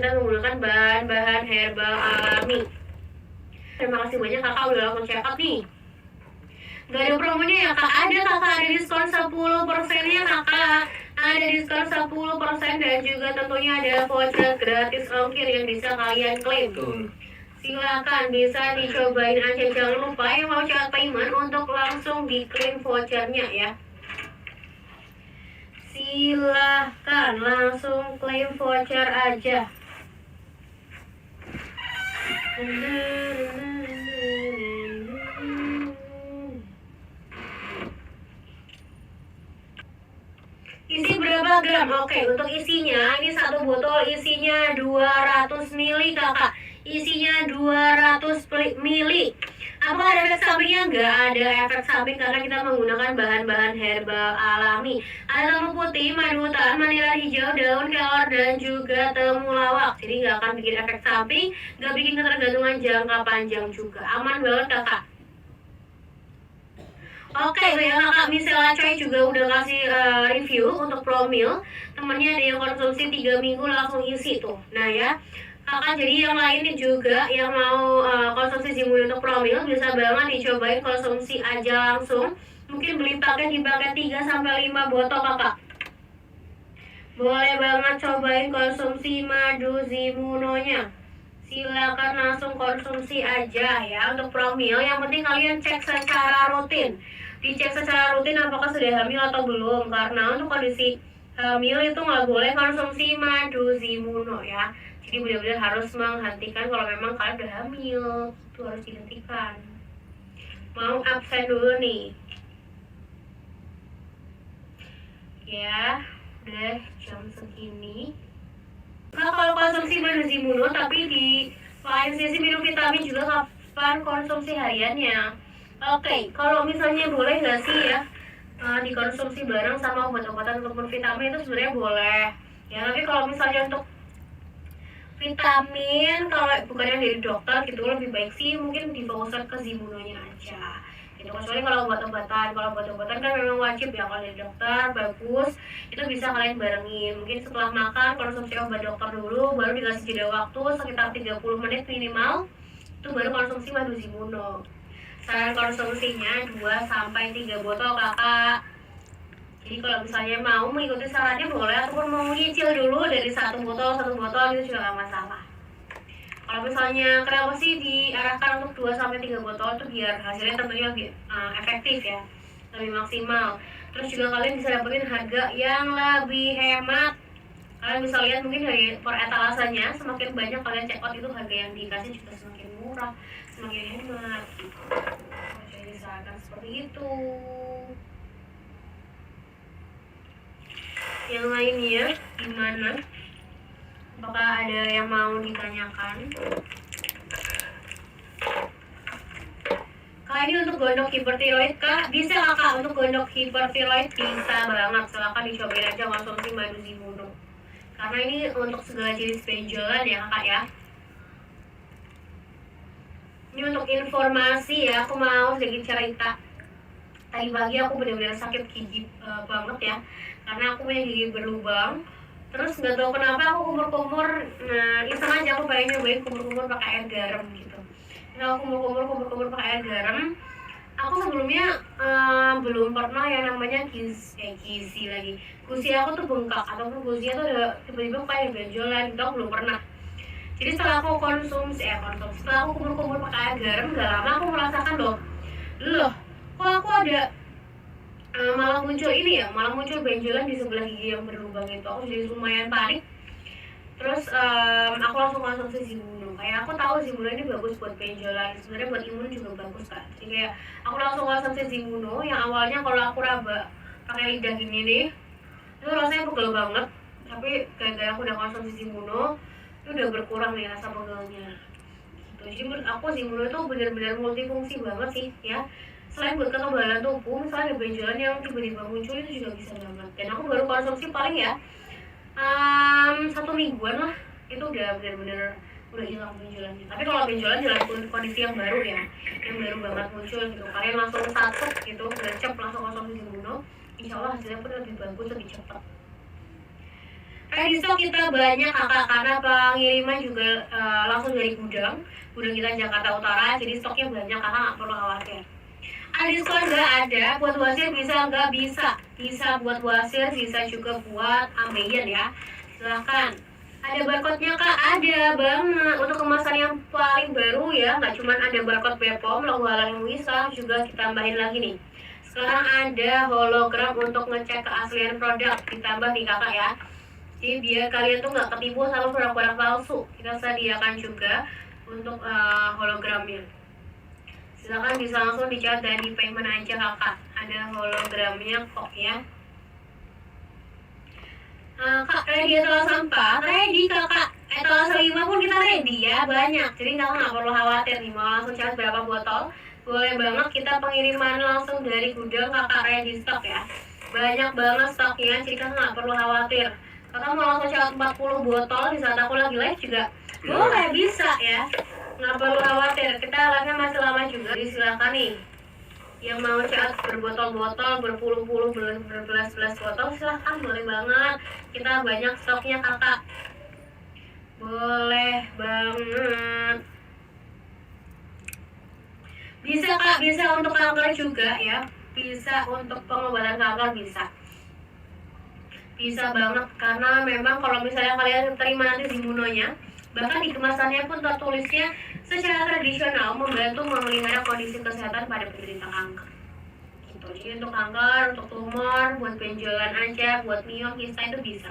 kita menggunakan bahan-bahan herbal alami. Terima kasih banyak kakak udah langsung check up nih. Gak ada promonya ya kak? Ada kakak, ada diskon 10% nya kakak. Ada diskon 10% dan juga tentunya ada voucher gratis ongkir yang bisa kalian klaim. Silakan bisa dicobain aja, jangan lupa yang mau cepat payment untuk langsung diklaim vouchernya ya. Silahkan langsung klaim voucher aja. Isi berapa gram? Oke, untuk isinya ini satu botol isinya 200 ml kakak. Isinya 200 ml. Apakah ada efek sampingnya? Nggak ada efek samping karena kita menggunakan bahan-bahan herbal alami. Ada lembu putih, madu hutan, maniran hijau, daun kelor, dan juga temulawak. Jadi nggak akan bikin efek samping, nggak bikin ketergantungan jangka panjang juga. Aman banget kakak. Oke, ya kakak Michelle Choi juga udah kasih review untuk Promil. Temennya ada yang konsumsi 3 minggu langsung isi tuh. Nah ya, kakak jadi yang lainnya juga yang mau konsumsi Zimun untuk Promil bisa banget dicobain konsumsi aja langsung. Mungkin beli paket di paket 3-5 botol kakak. Boleh banget cobain konsumsi madu Zimunonya. Silakan langsung konsumsi aja ya untuk Promil. Yang penting kalian cek secara rutin. Dicek secara rutin apakah sudah hamil atau belum. Karena untuk kondisi hamil itu nggak boleh konsumsi madu Zimuno ya. Jadi benar-benar harus menghentikan kalau memang kalian udah hamil. Itu harus dihentikan. Mau absen dulu nih. Ya, udah jam segini. Nah, kalau konsumsi madu Zimuno tapi di lain sisi minum vitamin juga kapan konsumsi hariannya. Oke, kalau misalnya boleh nggak sih ya dikonsumsi bareng sama obat-obatan ataupun vitamin itu sebenarnya boleh. Ya, tapi kalau misalnya untuk vitamin kalau bukan yang dari dokter gitu lebih baik sih mungkin difokuskan ke Zimunonya aja. Gitu. Kecuali kalau obat-obatan kan memang wajib ya kalau dari dokter bagus itu bisa kalian barengin. Mungkin setelah makan konsumsi obat dokter dulu baru dikasih jeda waktu sekitar 30 menit minimal itu baru konsumsi madu Zimuno. Saran konsumsinya 2-3 botol kakak. Jadi kalau misalnya mau mengikuti sarannya boleh ataupun mau nyicil dulu dari satu botol itu juga nggak masalah. Kalau misalnya kenapa sih diarahkan untuk 2-3 botol itu biar hasilnya tentunya lebih efektif ya, lebih maksimal. Terus juga kalian bisa dapetin harga yang lebih hemat. Kalian bisa lihat mungkin dari per etalasenya semakin banyak kalian check out itu harga yang dikasih juga semakin murah, semakin hemat. Jadi disarankan seperti itu. Yang lainnya gimana? Apakah ada yang mau ditanyakan? Kak, ini untuk gondok hipertiroid kak? Bisa kakak, untuk gondok hipertiroid bisa banget. Silahkan dicobain aja konsumsi madu Zimuno. Karena ini untuk segala jenis benjolan ya kakak ya. Ini untuk informasi ya, aku mau sedikit cerita. Tadi pagi aku benar-benar sakit gigi banget ya. Karena aku punya gigi berlubang. Terus nggak tahu kenapa aku kumur-kumur. Nah, iseng aja aku pengen nyobain kumur-kumur pakai air garam gitu. Nah, aku kumur-kumur pakai air garam. Aku sebelumnya belum pernah yang namanya gizi lagi. Gusi aku tuh bengkak ataupun gusinya tuh ada tiba-tiba kayak benjolan gitu, aku belum pernah. Jadi setelah aku setelah aku kumur-kumur pakai air garam, gak lama aku merasakan loh, kok aku ada malah muncul benjolan di sebelah gigi yang berlubang itu. Aku jadi lumayan panik. Terus aku langsung konsumsi Zimuno. Kayak aku tahu Zimuno ini bagus buat benjolan, sebenarnya buat imun juga bagus kan. Jadi kayak aku langsung konsumsi Zimuno yang awalnya kalau aku raba pakai lidah gini nih, itu rasanya pegel banget. Tapi gara-gara aku udah konsumsi Zimuno, itu udah berkurang nih rasa pegelnya. Gitu. Jadi menurut aku Zimuno itu benar-benar multifungsi banget sih ya. Selain buat kekebalan tubuh, misalnya ada benjolan yang tiba-tiba muncul itu juga bisa banget. Dan aku baru konsumsi paling ya 1 mingguan lah, itu udah benar-benar udah hilang benjolannya. Tapi kalau benjolan dalam kondisi yang baru ya, yang baru banget muncul gitu, kalian langsung satu gitu, gercep langsung konsumsi Zimuno, insya Allah hasilnya pun lebih bagus, lebih cepat. Ready stock kita banyak kakak, karena pengiriman juga langsung dari gudang kita Jakarta Utara, jadi stoknya banyak kakak, nggak perlu khawatir. Ada diskon nggak? Ada. Buat wasir bisa nggak? Bisa buat wasir, bisa juga buat ambeien ya, silahkan. Ada barcode-nya kak? Ada banget. Untuk kemasan yang paling baru ya, nggak cuma ada barcode Bepom, logo halal yang bisa, juga kita tambahin lagi nih. Sekarang ada hologram untuk ngecek keaslian produk, ditambah nih kakak ya. Jadi biar kalian tuh nggak ketipu sama produk-produk palsu, kita sediakan juga untuk hologramnya. Silakan bisa langsung dicat dan di payment aja kakak. Ada hologramnya kok ya. Kak, ready etalase sampah? Ready kakak. Etalase 5 pun kita ready ya, banyak. Jadi kakak nggak perlu khawatir nih, mau langsung cat berapa botol, boleh banget, kita pengiriman langsung dari gudang kakak, ready stock ya. Banyak banget stoknya, jadi kakak nggak perlu khawatir. Kakak mau langsung cat 40 botol di saat aku lagi live juga boleh, bisa ya. Nggak perlu khawatir, kita live-nya masih lama juga. Jadi silakan nih, yang mau cat berbotol-botol, berpuluh-puluh, berbelas-belas botol, silahkan, boleh banget. Kita banyak stoknya kakak, boleh banget. Bisa kak, bisa untuk kanker juga ya, bisa untuk pengobatan kanker, bisa banget. Karena memang kalau misalnya kalian terima nanti Zimunonya, bahkan di kemasannya pun tertulisnya secara tradisional membantu memelihara kondisi kesehatan pada penderita kanker gitu. Jadi untuk kanker, untuk tumor, buat benjolan aja, buat miom, kista itu bisa.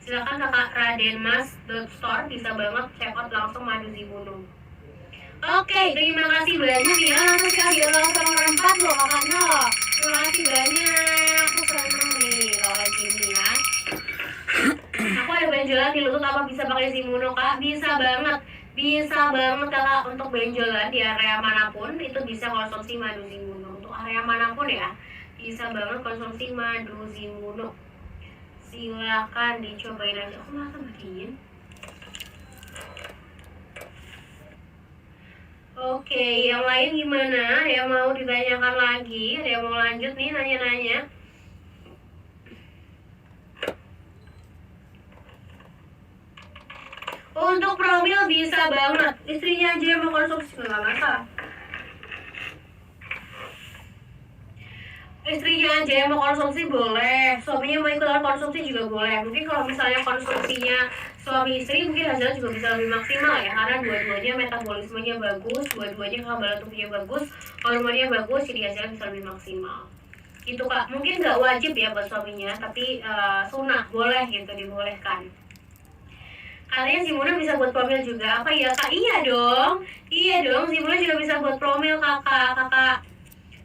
Silakan kakak, radenmas.store, bisa banget check out langsung madu Zimuno. Oke, terima kasih banyak ya. Langsung saya di nomor 4 loh kakaknya loh. Terima kasih banyak, aku seneng nih kalau kayak gini ya. Aku ada benjolan di lutut, apa bisa pakai Zimuno kak? Bisa banget kakak. Untuk benjolan di area manapun itu bisa konsumsi madu Zimuno. Untuk area manapun ya, bisa banget konsumsi madu Zimuno. Silakan dicobain aja. Aku malah matiin. Oke, yang lain gimana? Ada yang mau ditanyakan lagi? Ada yang mau lanjut nih nanya-nanya? Untuk promil bisa banget, istrinya aja yang mau konsumsi nggak masalah. Istrinya aja yang mau konsumsi boleh, suaminya mau ikutan konsumsi juga boleh. Mungkin kalau misalnya konsumsinya suami istri, mungkin hasilnya juga bisa lebih maksimal ya, karena dua-duanya metabolismenya bagus, dua-duanya kekebalan tubuhnya bagus, hormonnya bagus, jadi hasilnya bisa lebih maksimal. Itu kak, mungkin nggak wajib ya buat suaminya, tapi sunnah, boleh gitu, dibolehkan. Katanya Zimuno bisa buat promil juga, apa ya kak? Iya dong, Zimuno juga bisa buat promil kakak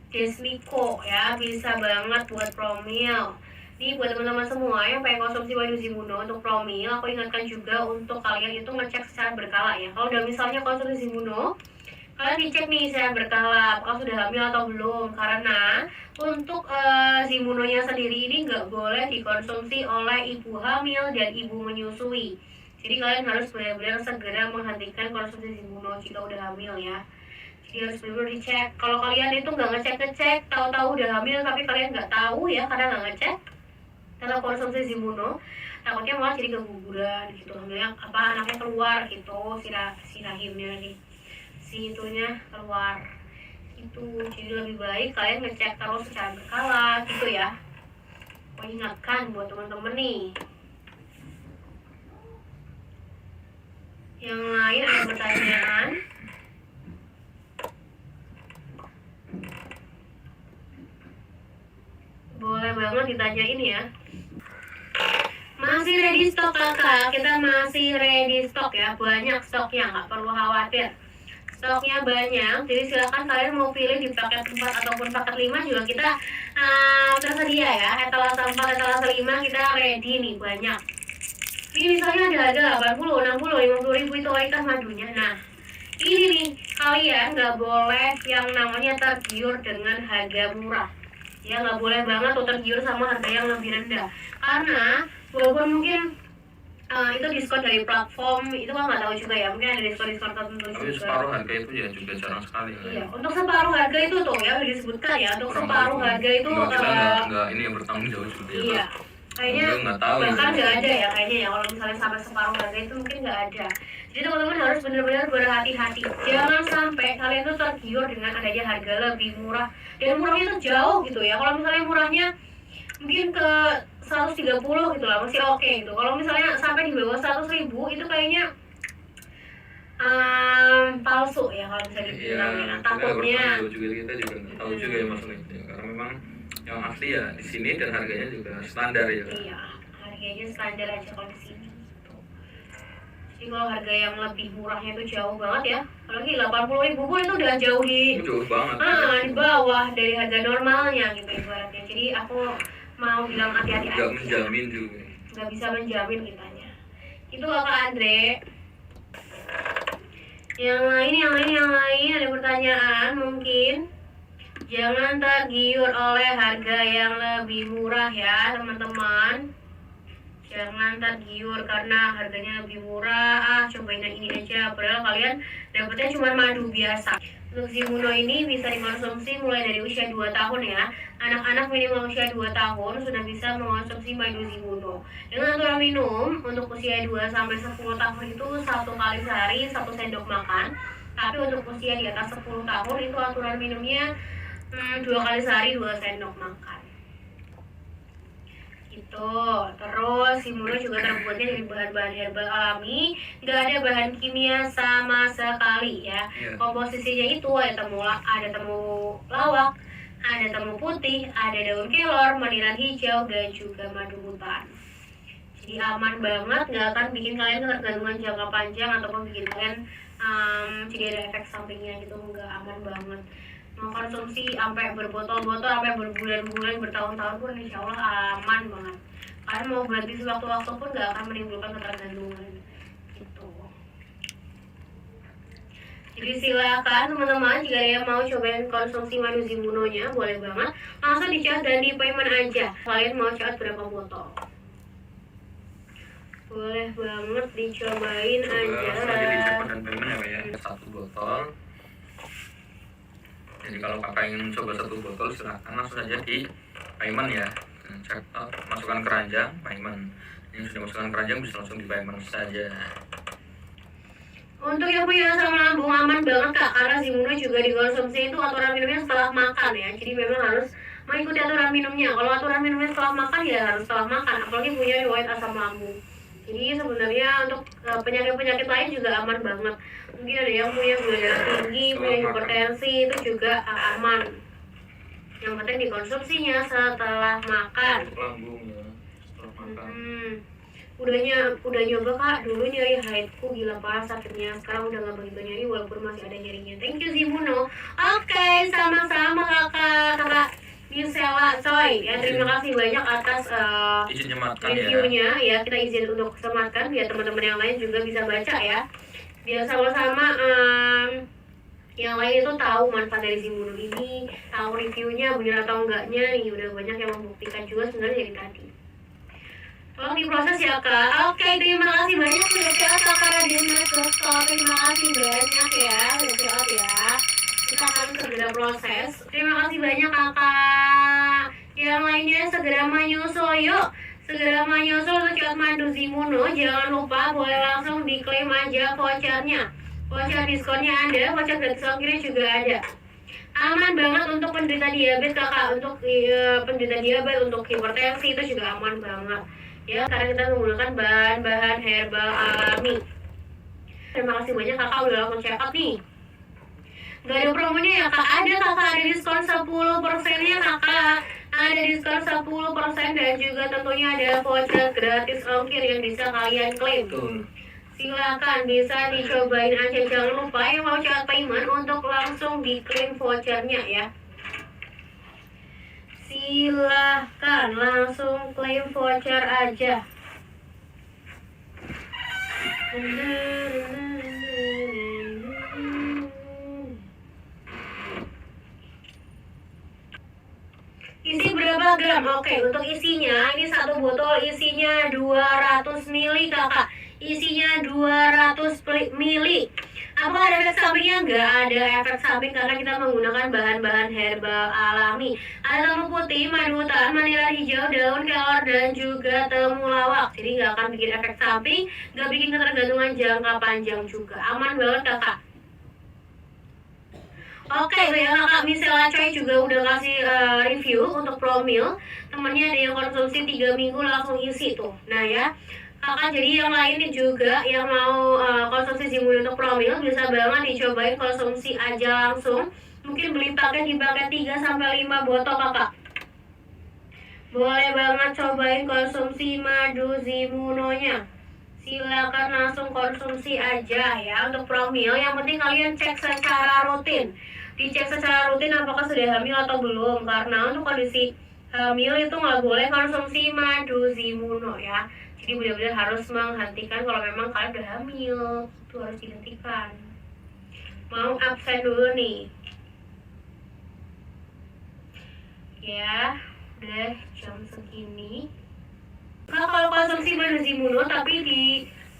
Desmiko ya, bisa banget buat promil. Nih buat teman-teman semua yang pengen konsumsi madu Zimuno untuk promil, aku ingatkan juga untuk kalian itu ngecek secara berkala ya. Kalau udah misalnya konsumsi Zimuno, kalian dicek nih secara berkala apakah sudah hamil atau belum, karena untuk Zimunonya sendiri ini nggak boleh dikonsumsi oleh ibu hamil dan ibu menyusui. Jadi kalian harus benar-benar segera menghentikan konsumsi Zimuno jika udah hamil ya. Jadi harus benar-benar dicek. Kalau kalian itu nggak ngecek, tahu-tahu udah hamil tapi kalian nggak tahu ya karena nggak ngecek, karena konsumsi Zimuno, takutnya malah jadi keguguran gitu, hamilnya anaknya keluar gitu, si rahimnya nih, si itunya keluar itu. Jadi lebih baik kalian ngecek terus secara berkala gitu ya. Aku ingatkan buat teman-teman nih. Yang lain ada pertanyaan? Boleh banget ditanyain ya. Masih ready stock kakak, kita masih ready stock ya, banyak stoknya, nggak perlu khawatir. Stoknya banyak, jadi silakan kalian mau pilih di paket 4 ataupun paket 5 juga kita tersedia ya. Etalase 4, etalase 5 kita ready nih, banyak. Ini misalnya ada harga 80, 60, 50 ribu itu kualitas madunya. Nah, ini nih, kalian nggak boleh yang namanya tergiur dengan harga murah. Ya nggak boleh banget tuh tergiur sama harga yang lebih rendah, karena walaupun mungkin itu diskon dari platform itu kan nggak tahu juga ya, mungkin ada diskon tertentu juga. Tapi separuh harga itu ya juga jarang sekali. Iya, untuk separuh harga itu tuh ya udah disebutkan ya, untuk separuh harga itu kita nggak ini yang bertanggung jawab juga. Iya, Kayaknya nggak tahu bahkan ya. nggak ada ya kayaknya ya, kalau misalnya sampai separuh harga itu mungkin nggak ada. Jadi teman-teman harus benar-benar berhati-hati, jangan sampai kalian tuh tergiur dengan adanya harga lebih murah, dan murahnya tuh jauh gitu ya. Kalau misalnya murahnya mungkin ke 130 gitu lah masih oke gitu. Kalau misalnya sampai di bawah 100.000 itu kayaknya palsu ya kalau bisa dibilang ya. Takutnya juga kita juga nggak tahu juga ya masalah itu ya. Karena memang yang asli ya di sini dan harganya juga standar ya. iya, harganya standar aja kalau di sini gitu. Jadi kalau harga yang lebih murahnya itu jauh banget ya, apalagi 80.000 pun itu udah jauh Jauh banget. di bawah dari harga normalnya gitu ibaratnya. Jadi aku mau bilang hati-hati aja, Nggak menjamin juga. nggak bisa menjamin kitanya. Itu Kakak Andre. Yang lain ada pertanyaan mungkin. Jangan tergiur oleh harga yang lebih murah ya teman-teman. Jangan tergiur karena harganya lebih murah. Cobain yang ini aja, padahal kalian dapetnya cuma madu biasa. Untuk Zimuno ini bisa dikonsumsi mulai dari usia 2 tahun ya. Anak-anak minimal usia 2 tahun sudah bisa mengonsumsi madu Zimuno. Dengan aturan minum untuk usia 2 sampai 10 tahun itu 1 kali sehari 1 sendok makan. Tapi untuk usia di atas 10 tahun itu aturan minumnya 2 kali sehari 2 sendok makan. Gitu. Terus Zimuno juga terbuatnya dari bahan-bahan herbal alami, nggak ada bahan kimia sama sekali ya. Komposisinya itu ada temu lawak, ada temu putih, ada daun kelor, meniran hijau, dan juga madu hutan. Jadi aman banget, nggak akan bikin kalian ketergantungan jangka panjang ataupun bikin kalian jadi ada efek sampingnya gitu. Nggak, aman banget. Mau konsumsi sampai berbotol-botol, sampai berbulan-bulan, bertahun-tahun pun insya Allah aman banget. Kalian mau berhenti sewaktu-waktu pun nggak akan menimbulkan ketergantungan gitu. Jadi silakan teman-teman, jika ada yang mau cobain konsumsi madu Zimuno-nya, boleh banget langsung dicat dan di payment aja. Kalian mau cat berapa botol? Boleh banget dicobain aja. Jadi dicat dan payment ya Pak ya. 1 botol. Jadi kalau kakak ingin coba 1 botol silahkan langsung aja di payment ya. Cek masukkan keranjang payment. Yang sudah masukkan keranjang bisa langsung di payment saja. Untuk yang punya asam lambung aman banget Kak, karena Zimuno juga dikonsumsi itu aturan minumnya setelah makan ya. Jadi memang harus mengikuti aturan minumnya. Kalau aturan minumnya setelah makan ya harus setelah makan, apalagi punya riwayat asam lambung. Jadi sebenarnya untuk penyakit-penyakit lain juga aman banget. Mungkin ada yang punya gula darah tinggi, punya hipertensi, itu juga aman. Yang penting dikonsumsinya setelah makan. Lambung ya, setelah makan. Udah nyoba Kak, dulu nyari haidku gila parah sakitnya. Sekarang udah gak begitu nyari walaupun masih ada nyerinya. Thank you Zimuno. Oke, sama-sama kakak Yusela Coy ya, terima kasih banyak atas Izin nyematkan reviewnya ya. Kita izin untuk sematkan biar teman-teman yang lain juga bisa baca ya, biar sama-sama yang lain itu tahu manfaat dari Zimuno ini, tahu reviewnya benar atau enggaknya nih. Udah banyak yang membuktikan juga sebenarnya dari tadi. Tolong diproses ya Kak. Oke, terima kasih banyak sudah chat Kakak Radiomas.com. Terima kasih banyak ya sudah chat ya. Kita akan segera proses. Terima kasih banyak Kakak. Yang lainnya segera menyusul yuk. Segera menyusul untuk chat madu Zimuno. Jangan lupa boleh langsung diklaim aja vouchernya. Voucher diskonnya ada, voucher gratis ongkirnya juga ada. Aman banget untuk penderita diabetes Kakak. Untuk penderita diabetes, untuk hipertensi itu juga aman banget ya, karena kita menggunakan bahan-bahan herbal alami. Terima kasih banyak Kakak udah langsung check out nih. Gak ada promonya ya Kak? Ada Kakak, ada diskon 10%-nya Kakak. Ada diskon 10% dan juga tentunya ada voucher gratis ongkir yang bisa kalian klaim. Silakan bisa dicobain aja. Jangan lupa yang mau chat payment untuk langsung diklaim vouchernya ya. Silahkan langsung klaim voucher aja. Isi berapa gram? Oke, untuk isinya ini 1 botol isinya 200 ml Kakak. Isinya 200 ml. Apakah ada efek sampingnya? Nggak ada efek samping karena kita menggunakan bahan-bahan herbal alami. Ada lembu putih, madu hutan, manila hijau, daun kelor, dan juga temulawak. Jadi nggak akan bikin efek samping, nggak bikin ketergantungan jangka panjang juga. Aman banget kakak. Oke, ya kakak Michelle Choi juga udah kasih review untuk Promil. Temennya ada yang konsumsi 3 minggu langsung isi tuh. Nah ya, kakak jadi yang lainnya juga yang mau konsumsi Zimun untuk Promil bisa banget dicobain konsumsi aja langsung. Mungkin beli paket di paket 3 sampai 5 botol kakak. Boleh banget cobain konsumsi madu Zimunonya. Silakan langsung konsumsi aja ya untuk Promil. Yang penting kalian cek secara rutin. Dicek secara rutin apakah sudah hamil atau belum. Karena untuk kondisi hamil itu nggak boleh konsumsi madu Zimuno ya. Jadi benar-benar harus menghentikan kalau memang kalian udah hamil. Itu harus dihentikan. Mau absen dulu nih. Ya, udah jam segini. Nah, kalau konsumsi madu Zimuno tapi di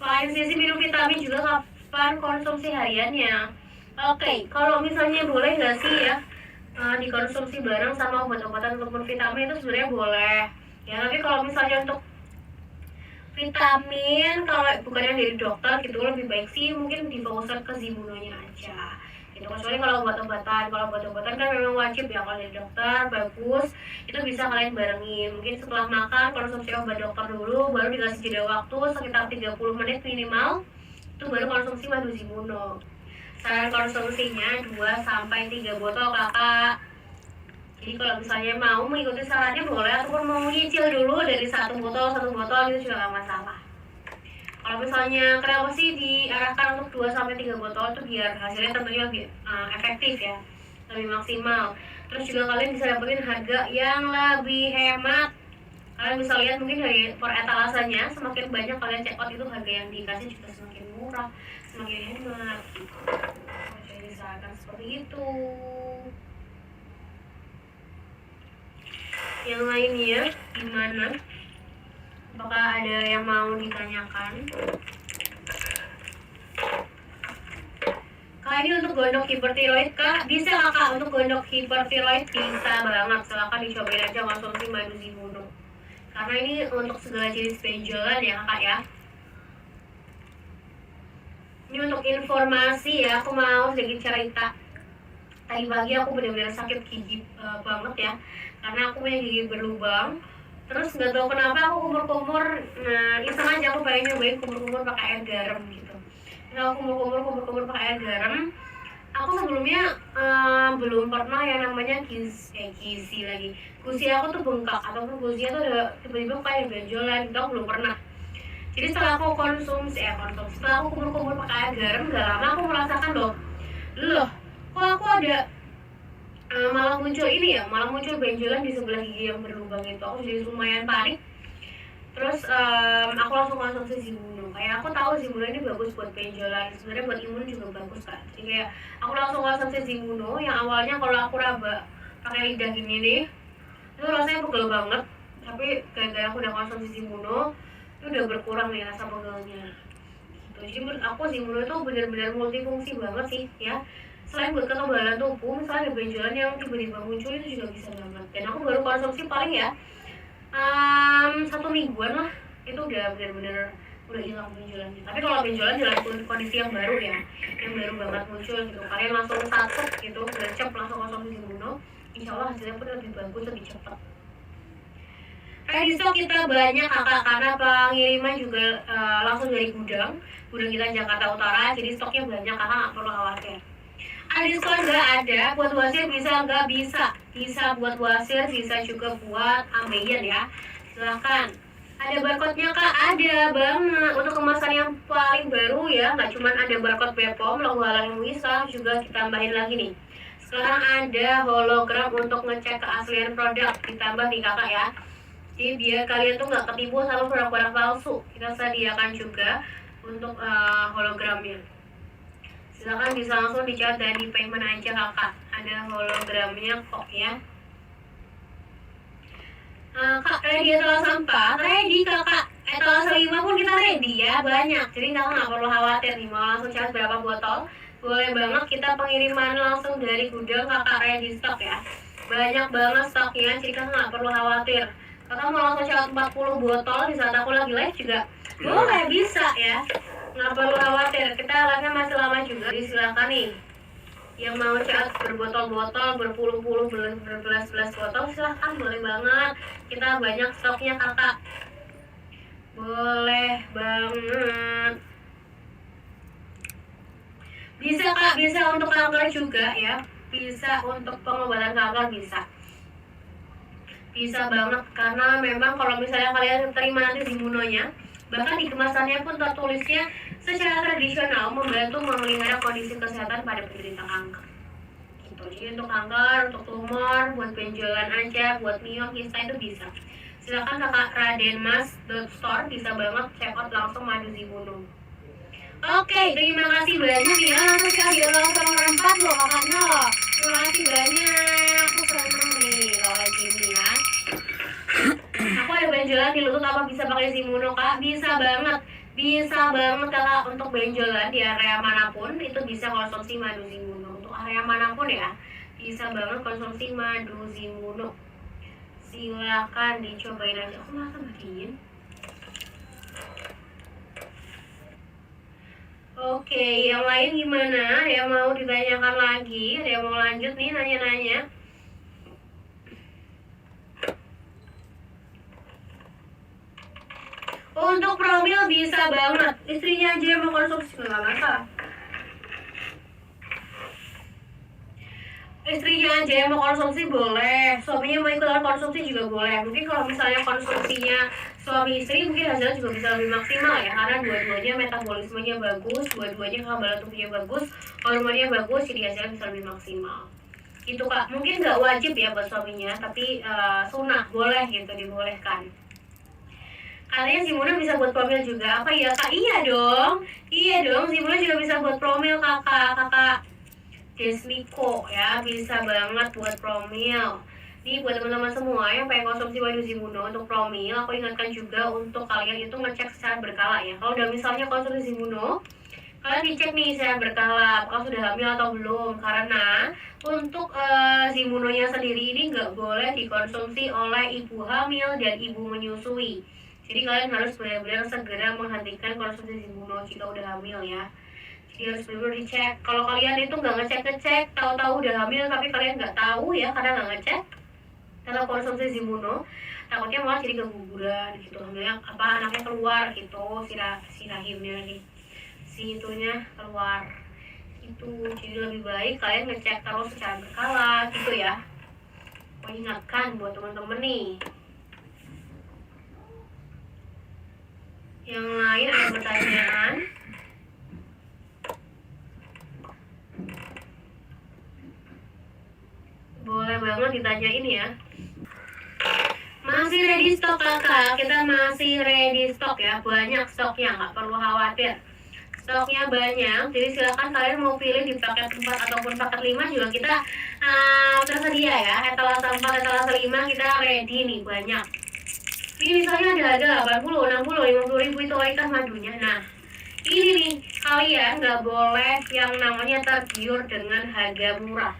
lain sisi minum vitamin juga kapan konsumsi hariannya. Oke, kalau misalnya boleh nggak sih ya dikonsumsi bareng sama obat-obatan ataupun vitamin itu sebenarnya boleh. Ya, tapi kalau misalnya untuk vitamin kalau bukan yang dari dokter gitu lebih baik sih mungkin difokuskan ke Zimunonya aja. Gitu. Kecuali kalau obat-obatan kan memang wajib ya kalau dari dokter bagus itu bisa kalian barengin. Mungkin setelah makan konsumsi obat dokter dulu baru dikasih jeda waktu sekitar 30 menit minimal itu baru konsumsi madu Zimuno. Saran konsumsinya 2 sampai 3 botol kakak. Jadi kalau misalnya mau mengikuti sarannya boleh ataupun mau nyicil dulu dari satu botol itu juga nggak masalah. Kalau misalnya kenapa sih diarahkan untuk 2 sampai 3 botol itu biar hasilnya tentunya lebih efektif ya, lebih maksimal. Terus juga kalian bisa dapetin harga yang lebih hemat. Kalian bisa lihat mungkin dari per etalasenya semakin banyak kalian check out itu harga yang dikasih juga semakin murah, semakin hemat. Jadi disarankan seperti itu. Yang lainnya gimana? Apakah ada yang mau ditanyakan? Kak, ini untuk gondok hipertiroid kak? Bisa kakak, untuk gondok hipertiroid bisa banget. Silahkan dicobain aja konsumsi madu Zimuno. Karena ini untuk segala jenis benjolan ya kakak ya. Ini untuk informasi ya, aku mau sedikit cerita. Tadi pagi aku benar-benar sakit gigi banget ya. Karena aku punya gigi berlubang. Terus nggak tahu kenapa aku kumur-kumur, nah iseng aja aku pengen nyobain kumur-kumur pakai air garam gitu. Nah aku kumur-kumur pakai air garam. Aku sebelumnya belum pernah yang namanya gizi lagi. Gusi aku tuh bengkak ataupun gusi tuh udah tiba-tiba kayak benjolan gitu, aku belum pernah. Jadi setelah aku setelah aku kumur-kumur pakai air garam, gak lama aku merasakan loh, kok aku ada malah muncul benjolan di sebelah gigi yang berlubang itu. Aku jadi lumayan panik. Terus aku langsung konsumsi Zimuno. Kayak aku tahu Zimuno ini bagus buat benjolan, sebenarnya buat imun juga bagus kan. Jadi kayak aku langsung konsumsi Zimuno yang awalnya kalau aku raba pakai lidah gini nih itu rasanya pegel banget, tapi gara-gara aku udah konsumsi Zimuno itu udah berkurang nih rasa pegelnya gitu. Jadi menurut aku Zimuno itu benar-benar multifungsi banget sih ya. Selain buat kekebalan tubuh, misalnya ada benjolan yang tiba-tiba muncul itu juga bisa banget. Dan aku baru konsumsi paling ya 1 mingguan lah, itu udah benar-benar udah hilang benjolannya. Tapi kalau benjolan dalam kondisi yang baru ya, yang baru banget muncul gitu, kalian langsung satu gitu, gercep langsung konsumsi Zimuno, insya Allah hasilnya pun lebih bagus, lebih cepat. Ready stock kita banyak kakak, karena pengiriman juga langsung dari gudang kita Jakarta Utara, jadi stoknya banyak kakak, nggak perlu khawatir. Ada diskon nggak? Ada. Buat wasir bisa nggak? Bisa buat wasir, bisa juga buat ambeien ya. Silahkan. Ada barcode-nya kak? Ada banget. Untuk kemasan yang paling baru ya, nggak cuma ada barcode BPOM, logo halal MUI, juga kita tambahin lagi nih. Sekarang ada hologram untuk ngecek keaslian produk, ditambah nih kakak ya. Jadi biar kalian tuh nggak ketipu sama produk-produk palsu, kita sediakan juga untuk hologramnya. Silakan bisa langsung dicat dan di payment aja kakak, ada hologramnya kok ya. Kak, ready etalase 4? Ready kakak, etalase 5 pun kita ready ya, banyak. Jadi kakak nggak perlu khawatir nih, mau langsung cat berapa botol boleh banget kita pengiriman langsung dari gudang kakak ready stock ya. Banyak banget stoknya, jadi kakak nggak perlu khawatir. Kakak mau langsung catat 40 botol di saat aku lagi live juga boleh, bisa ya. Nggak perlu khawatir, kita live-nya masih lama juga. Jadi silakan nih yang mau catat berbotol-botol, berpuluh-puluh, berbelas-belas botol, silahkan, boleh banget. Kita banyak stoknya kakak, boleh banget. Bisa kak, bisa untuk kanker juga ya, bisa untuk pengobatan kanker, bisa banget. Karena memang kalau misalnya kalian terima nanti Zimunonya, bahkan di kemasannya pun tertulisnya secara tradisional membantu memelihara kondisi kesehatan pada penderita kanker gitu. Jadi untuk kanker, untuk tumor, buat benjolan aja, buat miom, kista itu bisa. Silakan kakak radenmas.store, bisa banget check out langsung madu Zimuno. Oke, terima kasih banyak ya. Langsung cari langsung nomor 4 loh kakaknya loh. Terima kasih banyak. Aku seneng nih kalau kayak gini ya. Aku ada benjolan di lutut, apa bisa pakai Zimuno kak? Bisa banget. Bisa banget kakak, untuk benjolan di area manapun itu bisa konsumsi madu Zimuno. Untuk area manapun ya, bisa banget konsumsi madu Zimuno. Silakan dicobain aja. Aku malah tambahin. Oke, yang lain gimana? Ada yang mau ditanyakan lagi? Ada yang mau lanjut nih nanya-nanya? Untuk promil bisa banget. Istrinya aja yang mau konsumsi, nggak masalah. Istrinya aja yang mau konsumsi boleh, suaminya mau ikutan konsumsi juga boleh. Mungkin kalau misalnya konsumsinya suami istri mungkin hasilnya juga bisa lebih maksimal ya, karena dua-duanya metabolismenya bagus, dua-duanya kekebalan tubuhnya bagus, hormonnya bagus, jadi hasilnya bisa lebih maksimal. Itu kak, mungkin nggak wajib ya buat suaminya, tapi sunnah, boleh gitu, dibolehkan. Katanya Zimuno bisa buat promil juga, apa ya kak? Iya dong, Zimuno juga bisa buat promil kakak Desmiko ya, bisa banget buat promil. Nih buat teman-teman semua yang pengen konsumsi madu Zimuno untuk promil, aku ingatkan juga untuk kalian itu ngecek secara berkala ya. Kalau udah misalnya konsumsi Zimuno, kalian dicek nih secara berkala apakah sudah hamil atau belum. Karena untuk Zimunonya sendiri ini nggak boleh dikonsumsi oleh ibu hamil dan ibu menyusui. Jadi kalian harus benar-benar segera menghentikan konsumsi Zimuno jika udah hamil ya. Jadi harus benar-benar dicek. Kalau kalian itu nggak ngecek, tahu-tahu udah hamil tapi kalian nggak tahu ya karena nggak ngecek, kalau konsumsi Zimuno takutnya malah jadi keguguran gitu, hamilnya anaknya keluar gitu, si rahimnya nih, si itunya keluar itu. Jadi lebih baik kalian ngecek terus secara berkala gitu ya. Aku ingatkan buat teman-teman nih. Yang lain ada pertanyaan? Boleh banget ditanyain ya. Masih ready stock kakak, kita masih ready stock ya, banyak stoknya, nggak perlu khawatir. Stoknya banyak, jadi silakan kalian mau pilih di paket 4 ataupun paket 5 juga kita tersedia ya. Etalase 4, etalase 5 kita ready nih, banyak. Ini misalnya ada harga 80, 60, 50 ribu itu kualitas madunya. Nah, ini nih, kalian nggak boleh yang namanya tergiur dengan harga murah.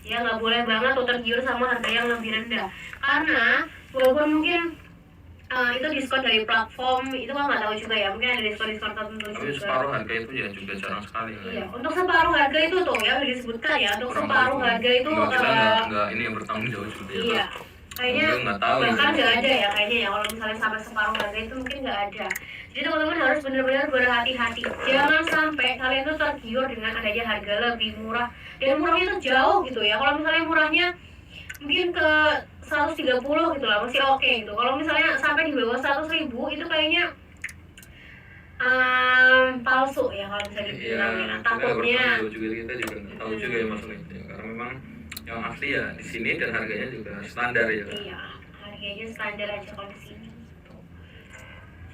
Ya nggak boleh banget tuh tergiur sama harga yang lebih rendah, karena walaupun mungkin itu diskon dari platform itu kan nggak tahu juga ya, mungkin ada diskon tertentu juga. Tapi separuh harga itu ya juga jarang sekali. Iya, untuk separuh harga itu tuh ya udah disebutkan ya, untuk separuh harga itu nggak ini yang bertanggung jawab juga. Iya, kayaknya bahkan nggak ada ya kayaknya ya, kalau misalnya sampai separuh harga itu mungkin nggak ada. Jadi teman-teman harus benar-benar berhati-hati, jangan sampai kalian tuh tergiur dengan adanya harga lebih murah, dan murahnya tuh jauh gitu ya. Kalau misalnya murahnya mungkin ke 130 gitu lah masih oke gitu. Kalau misalnya sampai di bawah 100.000 itu kayaknya palsu ya kalau bisa dibilang ya. Takutnya juga kita juga nggak tahu juga ya maksudnya ya, karena memang yang asli ya di sini dan harganya juga standar ya. Iya, harganya standar aja kalau di sini.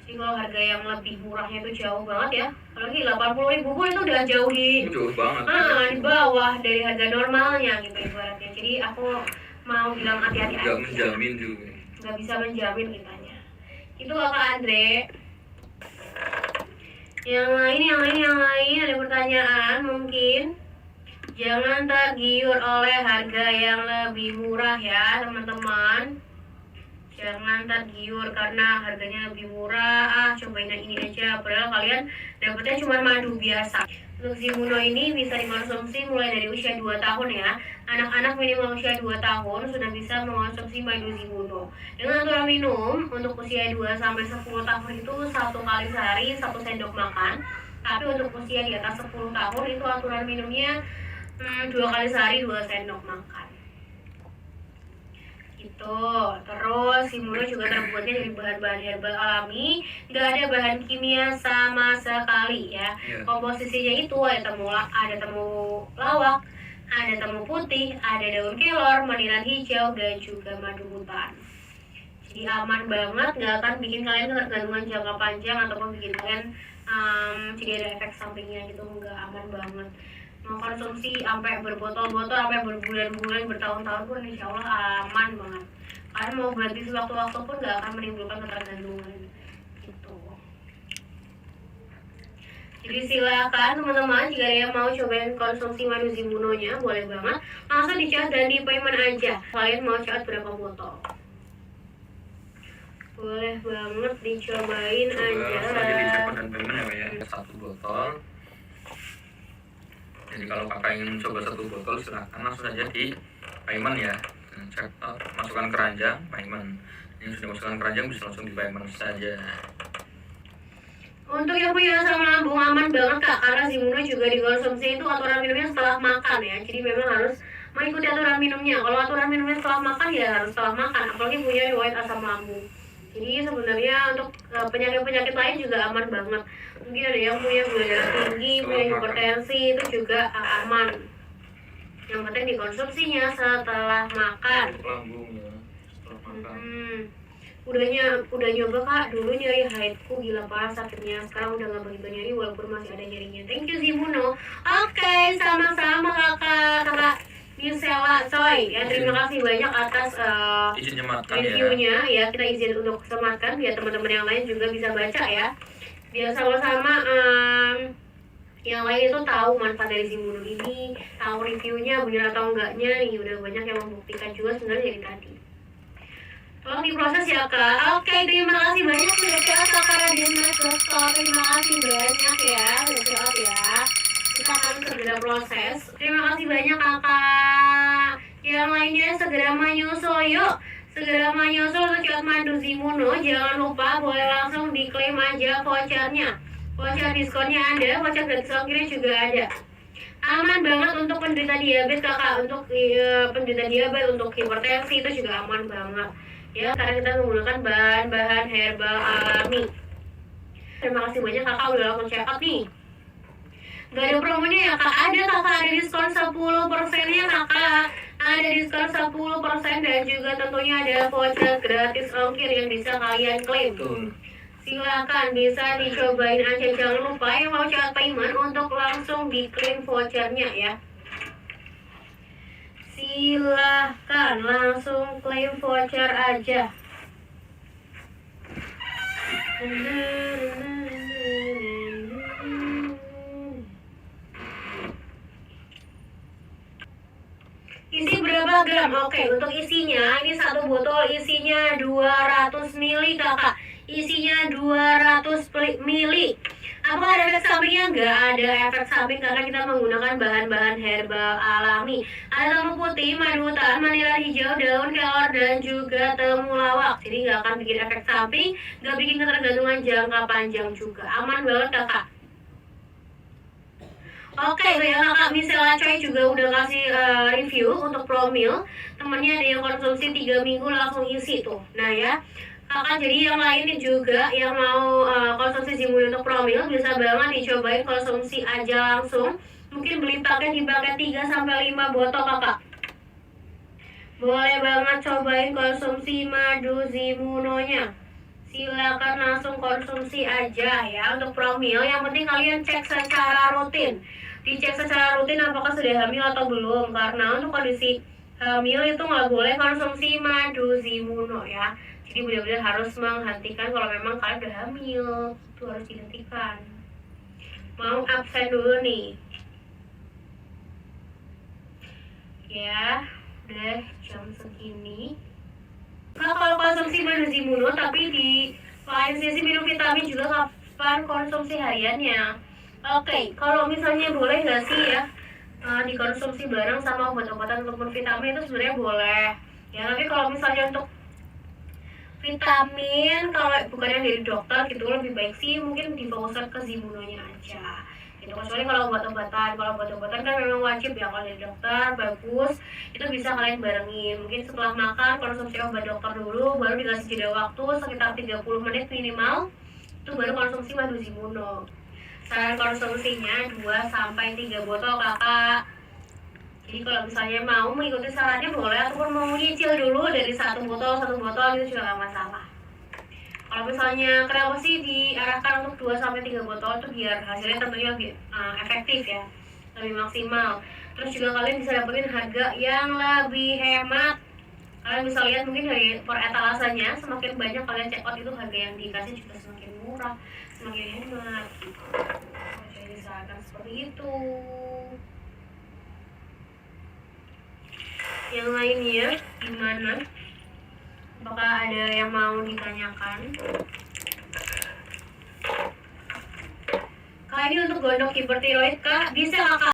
Jadi kalau harga yang lebih murahnya itu jauh banget ya, apalagi 80.000 pun itu udah jauh jauh banget. Di bawah dari harga normalnya gitu ibaratnya. Jadi aku mau bilang hati-hati aja. Nggak menjamin juga. Nggak bisa menjamin kitanya. Itu kakak Andre. Yang lain ada pertanyaan mungkin. Jangan tergiur oleh harga yang lebih murah ya teman-teman. Jangan tergiur karena harganya lebih murah. Cobain yang ini aja. Padahal kalian dapetnya cuma madu biasa. Untuk Zimuno ini bisa dikonsumsi mulai dari usia 2 tahun ya. Anak-anak minimal usia 2 tahun sudah bisa mengonsumsi madu Zimuno. Dengan aturan minum untuk usia 2 sampai 10 tahun itu 1 kali sehari 1 sendok makan. Tapi untuk usia di atas 10 tahun itu aturan minumnya 2 kali sehari 2 sendok makan. Gitu. Terus Zimuno juga terbuatnya dari bahan-bahan herbal alami, nggak ada bahan kimia sama sekali ya. Komposisinya itu ada temu lawak, ada temu putih, ada daun kelor, maniran hijau, dan juga madu hutan. Jadi aman banget, nggak akan bikin kalian ketergantungan jangka panjang ataupun bikin kalian jadi ada efek sampingnya gitu, nggak, aman banget. Mau konsumsi sampai berbotol-botol, sampai berbulan-bulan, bertahun-tahun pun insya Allah aman banget. Kalian mau ganti sewaktu-waktu pun nggak akan menimbulkan ketergantungan gitu. Jadi silakan teman-teman, jika ada yang mau cobain konsumsi madu Zimuno-nya, boleh banget langsung di-chat dan di payment aja. Kalian mau chat berapa botol? Boleh banget dicobain aja. Langsung aja di chat dan payment ya, 1 botol. Jadi kalau kakak ingin coba 1 botol silahkan langsung saja di payment ya. Cek masukkan keranjang payment. Yang sudah masukkan keranjang bisa langsung di payment saja. Untuk yang punya asam lambung aman banget kak, karena Zimuno juga dikonsumsi itu aturan minumnya setelah makan ya. Jadi memang harus mengikuti aturan minumnya. Kalau aturan minumnya setelah makan ya harus setelah makan, apalagi punya riwayat asam lambung. Jadi sebenarnya untuk penyakit-penyakit lain juga aman banget. Mungkin ada yang punya gula darah tinggi, punya hipertensi, itu juga aman. Yang penting dikonsumsinya setelah makan. Lambungnya setelah makan. Udah nyoba kak, dulu nyari haidku gila parah sakitnya. Sekarang udah gak begitu nyari walaupun masih ada nyarinya. Thank you Zimuno. Oke, sama-sama kakak Yusela Soy ya, terima kasih banyak atas reviewnya ya. Kita izin untuk sematkan biar teman-teman yang lain juga bisa baca ya, biar sama-sama yang lain itu tahu manfaat dari Zimuno ini, tahu reviewnya benar atau enggaknya nih. Udah banyak yang membuktikan juga sebenarnya dari tadi. Tolong diproses ya kak. Oke, terima kasih banyak sudah chat kakak Radiomas.com. Terima kasih banyak ya sudah chat ya. Kita akan segera proses. Terima kasih banyak kakak. Yang lainnya segera menyusul yuk. Segera menyusul untuk chat madu Zimuno. Jangan lupa boleh langsung diklaim aja vouchernya. Voucher diskonnya ada, voucher gratis ongkirnya juga ada. Aman banget untuk penderita diabetes kakak. Untuk penderita diabetes, untuk hipertensi itu juga aman banget ya, karena kita menggunakan bahan-bahan herbal alami. Terima kasih banyak kakak udah langsung check up nih. Gak ada promonya ya kak? Ada kakak, ada diskon 10% nya kakak. Ada diskon 10% dan juga tentunya ada voucher gratis ongkir yang bisa kalian klaim. Silakan bisa dicobain aja. Jangan lupa yang mau chat payment untuk langsung diklaim vouchernya ya. Silahkan langsung klaim voucher aja. Isi berapa gram? Oke, untuk isinya ini 1 botol isinya 200 ml kakak. Isinya 200 ml. Apakah ada efek sampingnya? Nggak ada efek samping karena kita menggunakan bahan-bahan herbal alami. Ada temu putih, madu hutan, maniran hijau, daun kelor, dan juga temulawak. Jadi nggak akan bikin efek samping, nggak bikin ketergantungan jangka panjang juga. Aman banget kakak. Oke, ya kakak Misela Choi juga udah kasih review untuk Promil. Temennya ada yang konsumsi 3 minggu langsung isi tuh. Nah ya kakak, jadi yang lain juga yang mau konsumsi Zimuno untuk Promil bisa banget dicobain konsumsi aja langsung. Mungkin beli paket di paket 3-5 botol kakak. Boleh banget cobain konsumsi madu Zimuno-nya. Silakan langsung konsumsi aja ya untuk Promil. Yang penting kalian cek secara rutin. Dicek secara rutin apakah sudah hamil atau belum. Karena untuk kondisi hamil itu nggak boleh konsumsi madu Zimuno ya. Jadi benar-benar harus menghentikan kalau memang kalian udah hamil, itu harus dihentikan. mau absen dulu nih. Ya, udah jam segini. Nah, kalau konsumsi manusia imuno tapi di lain sisi minum vitamin juga kapan konsumsi hariannya. Oke, kalau misalnya boleh nggak sih ya dikonsumsi bareng sama obat-obatan ataupun vitamin itu sebenarnya boleh. Ya, tapi kalau misalnya untuk vitamin kalau bukan yang dari dokter gitu lebih baik sih mungkin difokuskan ke Zimunonya aja gitu. Kecuali kalau obat-obatan kan memang wajib ya kalau dari dokter bagus itu bisa kalian barengin, mungkin setelah makan konsumsi obat dokter dulu baru dikasih jeda waktu sekitar 30 menit minimal itu baru konsumsi madu Zimuno. Saran konsumsinya 2-3 botol kakak. Jadi kalau misalnya mau mengikuti sarannya boleh ataupun mau nyicil dulu dari satu botol itu juga nggak masalah. Kalau misalnya kenapa sih diarahkan untuk 2-3 botol itu biar hasilnya tentunya lebih efektif ya, lebih maksimal. Terus juga kalian bisa dapetin harga yang lebih hemat. Kalian bisa lihat mungkin dari per etalasenya semakin banyak kalian check out itu harga yang dikasih juga semakin murah, semakin hemat. Jadi disarankan seperti itu. Yang lainnya gimana? Apakah ada yang mau ditanyakan? Kak, ini untuk gondok hipertiroid kak, bisa kakak